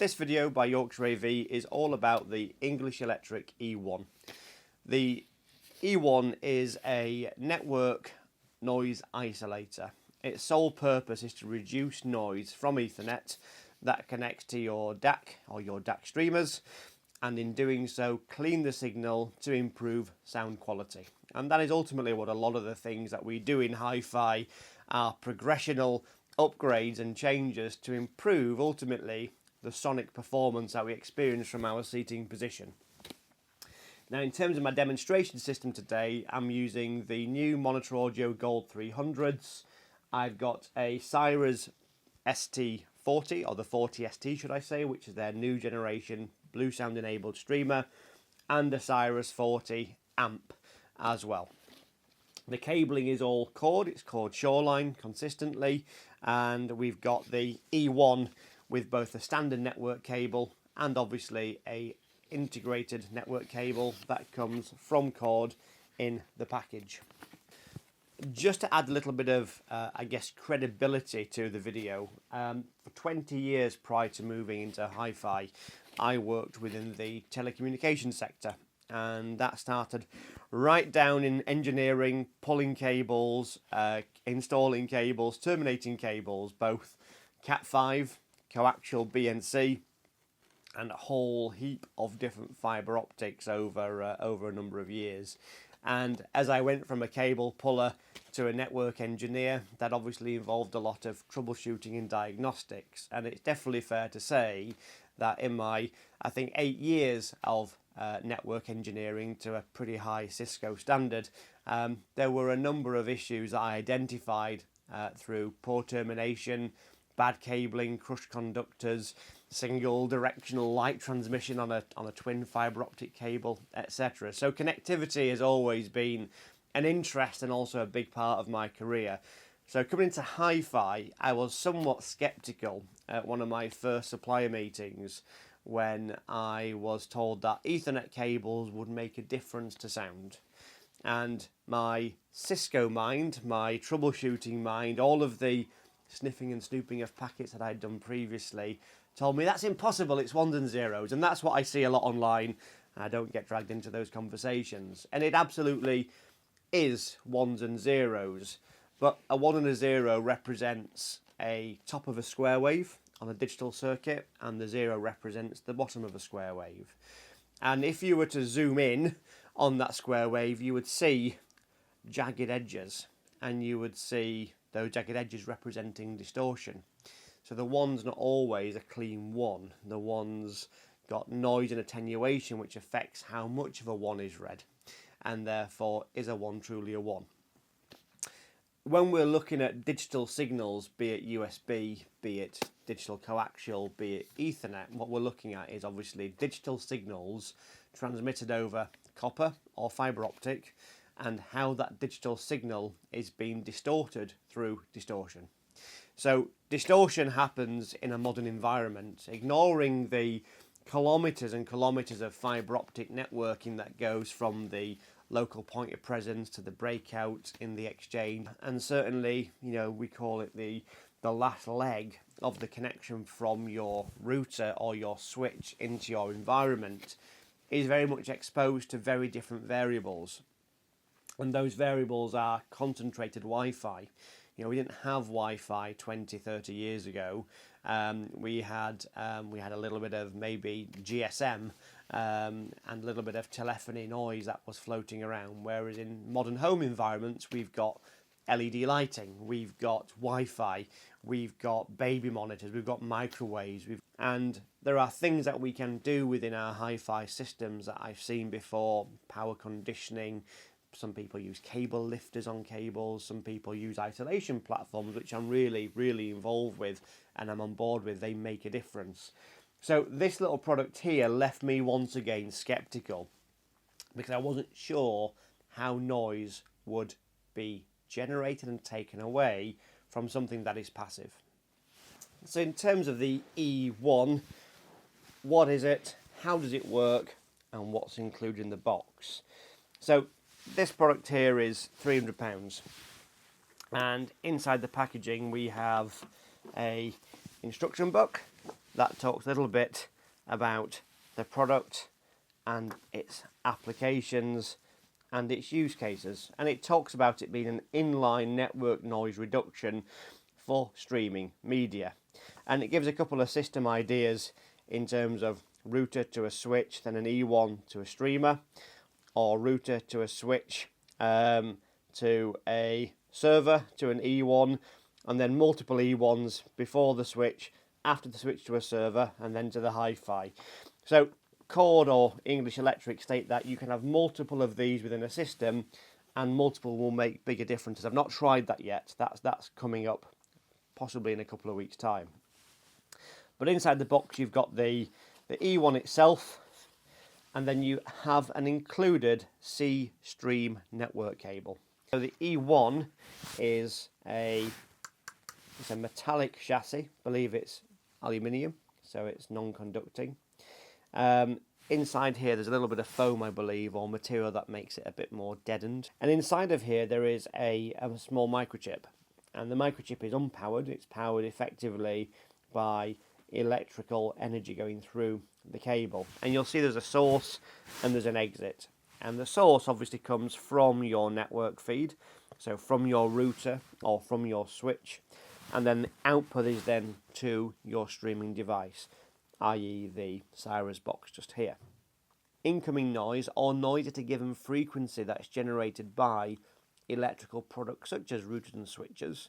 This video by Yorkshire AV is all about the English Electric E1. The E1 is a network noise isolator. Its sole purpose is to reduce noise from Ethernet that connects to your DAC or your DAC streamers, and in doing so clean the signal to improve sound quality. And that is ultimately what a lot of the things that we do in hi-fi are progressional upgrades and changes to improve ultimately the sonic performance that we experience from our seating position. Now, in terms of my demonstration system today, I'm using the new Monitor Audio Gold 300s. I've got a Cyrus ST40, or the 40ST should I say, which is their new generation Blue Sound enabled streamer, and a Cyrus 40 amp as well. The cabling is all Chord, it's Chord Shoreline consistently, and we've got the E1 with both a standard network cable and obviously a integrated network cable that comes from Chord in the package. Just to add a little bit of, credibility to the video, for 20 years prior to moving into hi-fi, I worked within the telecommunications sector, and that started right down in engineering, pulling cables, installing cables, terminating cables, both Cat5, coaxial BNC, and a whole heap of different fibre optics over a number of years. And as I went from a cable puller to a network engineer, that obviously involved a lot of troubleshooting and diagnostics. And it's definitely fair to say that in my, 8 years of network engineering to a pretty high Cisco standard, there were a number of issues that I identified through poor termination, bad cabling, crushed conductors, single directional light transmission on a twin fibre optic cable, etc. So connectivity has always been an interest and also a big part of my career. So coming into hi-fi, I was somewhat sceptical at one of my first supplier meetings when I was told that Ethernet cables would make a difference to sound. And my Cisco mind, my troubleshooting mind, all of the sniffing and snooping of packets that I'd done previously told me that's impossible, it's ones and zeros. And that's what I see a lot online. I don't get dragged into those conversations. And it absolutely is ones and zeros. But a 1 and a 0 represents a top of a square wave on a digital circuit, and the 0 represents the bottom of a square wave. And if you were to zoom in on that square wave, you would see jagged edges, and you would see those jagged edges representing distortion. So the 1's not always a clean 1. The 1's got noise and attenuation, which affects how much of a 1 is read, and therefore is a 1 truly a 1. When we're looking at digital signals, be it USB, be it digital coaxial, be it Ethernet, what we're looking at is obviously digital signals transmitted over copper or fibre optic, and how that digital signal is being distorted through distortion. So distortion happens in a modern environment, ignoring the kilometres and kilometres of fibre optic networking that goes from the local point of presence to the breakout in the exchange, and certainly, we call it the last leg of the connection from your router or your switch into your environment is very much exposed to very different variables, and those variables are concentrated Wi-Fi. We didn't have Wi-Fi 20, 30 years ago. We had a little bit of maybe GSM and a little bit of telephony noise that was floating around, whereas in modern home environments we've got LED lighting, we've got Wi-Fi, we've got baby monitors, we've got microwaves, and there are things that we can do within our hi-fi systems that I've seen before: power conditioning. Some people use cable lifters on cables, some people use isolation platforms, which I'm really, really involved with and I'm on board with. They make a difference. So this little product here left me once again sceptical, because I wasn't sure how noise would be generated and taken away from something that is passive. So in terms of the E1, what is it, how does it work, and what's included in the box? So this product here is £300, and inside the packaging we have a instruction book, that talks a little bit about the product and its applications and its use cases, and it talks about it being an inline network noise reduction for streaming media, and it gives a couple of system ideas in terms of router to a switch, then an E1 to a streamer, or router to a switch to a server to an E1, and then multiple E1s before the switch, after the switch to a server, and then to the hi-fi. So Chord or English Electric state that you can have multiple of these within a system, and multiple will make bigger differences. I've not tried that yet. That's coming up possibly in a couple of weeks' time. But inside the box you've got the E1 itself, and then you have an included C stream network cable. So the E1 is it's a metallic chassis. I believe it's aluminium, so it's non-conducting. Inside here there's a little bit of foam, I believe, or material that makes it a bit more deadened. And inside of here there is a small microchip, and the microchip is unpowered. It's powered effectively by electrical energy going through the cable, and you'll see there's a source and there's an exit, and the source obviously comes from your network feed, so from your router or from your switch, and then the output is then to your streaming device, i.e. the Cyrus box just here. Incoming noise, or noise at a given frequency that's generated by electrical products such as routers and switches,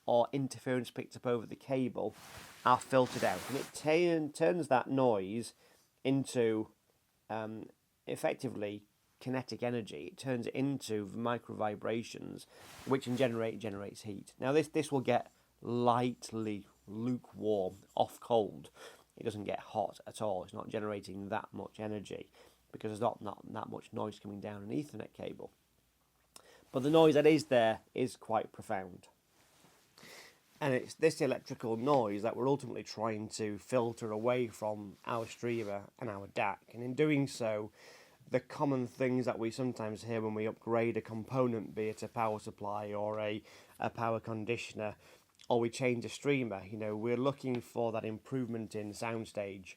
or interference picked up over the cable, are filtered out, and it turns that noise into effectively kinetic energy. It turns it into micro vibrations, which generates heat. Now this will get lightly lukewarm, off cold. It doesn't get hot at all. It's not generating that much energy because there's not that much noise coming down an Ethernet cable. But the noise that is there is quite profound. And it's this electrical noise that we're ultimately trying to filter away from our streamer and our DAC. And in doing so, the common things that we sometimes hear when we upgrade a component, be it a power supply or a power conditioner, or we change a streamer, we're looking for that improvement in soundstage,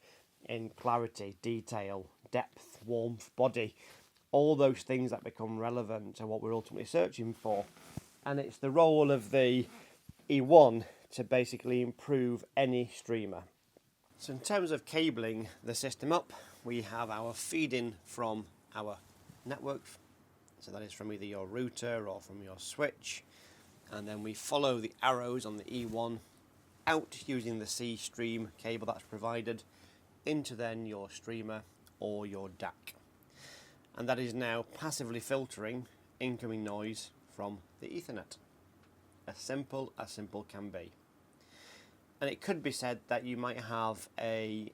in clarity, detail, depth, warmth, body, all those things that become relevant to what we're ultimately searching for. And it's the role of the E1 to basically improve any streamer. So in terms of cabling the system up, we have our feed-in from our network, so that is from either your router or from your switch, and then we follow the arrows on the E1 out using the C stream cable that's provided into then your streamer or your DAC, and that is now passively filtering incoming noise from the Ethernet. As simple can be. And it could be said that you might have a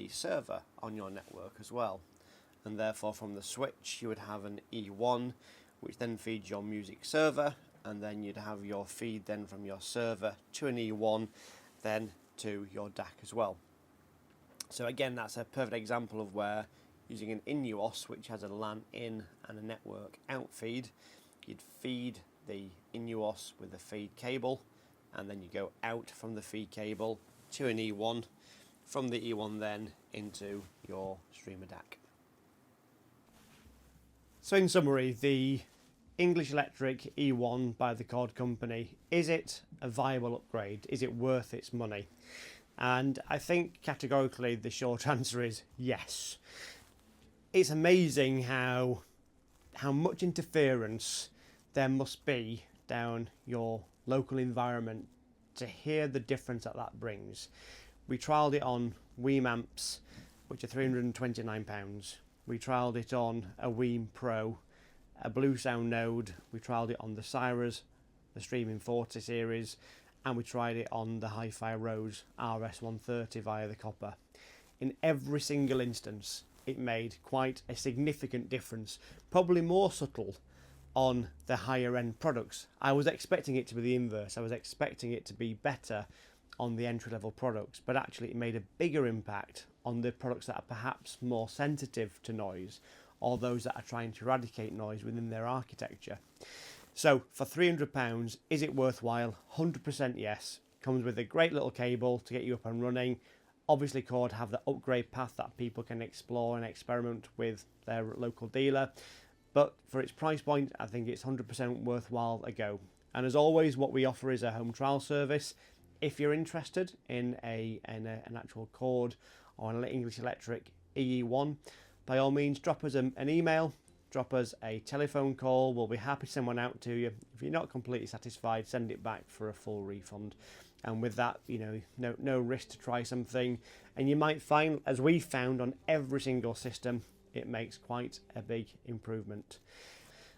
server on your network as well, and therefore from the switch you would have an E1 which then feeds your music server, and then you'd have your feed then from your server to an E1 then to your DAC as well. So again, that's a perfect example of where using an INUOS, which has a LAN in and a network out feed, you'd feed the INUOS with the feed cable, and then you go out from the feed cable to an E1, from the E1 then into your streamer DAC. So in summary, the English Electric E1 by the Chord Company, is it a viable upgrade? Is it worth its money? And I think categorically the short answer is yes. It's amazing how much interference there must be down your local environment to hear the difference that brings. We trialled it on Weem amps, which are £329. We trialled it on a Weem Pro, a Blue Sound Node. We trialled it on the Cyrus, the Streaming 40 series, and we tried it on the Hi-Fi Rose RS130 via the copper. In every single instance, it made quite a significant difference, probably more subtle on the higher end products. I was expecting it to be the inverse. I was expecting it to be better on the entry level products, but actually it made a bigger impact on the products that are perhaps more sensitive to noise, or those that are trying to eradicate noise within their architecture. So for £300, is it worthwhile? 100% yes. Comes with a great little cable to get you up and running. Obviously, Chord have the upgrade path that people can explore and experiment with their local dealer. But for its price point, I think it's 100% worthwhile a go. And as always, what we offer is a home trial service. If you're interested in an actual Chord or an English Electric EE1, by all means, drop us an email, drop us a telephone call. We'll be happy to send one out to you. If you're not completely satisfied, send it back for a full refund. And with that, no risk to try something. And you might find, as we found on every single system, it makes quite a big improvement.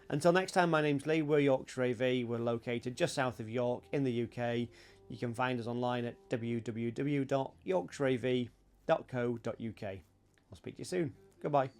Until next time, my name's Lee. We're Yorkshire AV. We're located just south of York in the UK. You can find us online at www.yorkshireav.co.uk. I'll speak to you soon. Goodbye.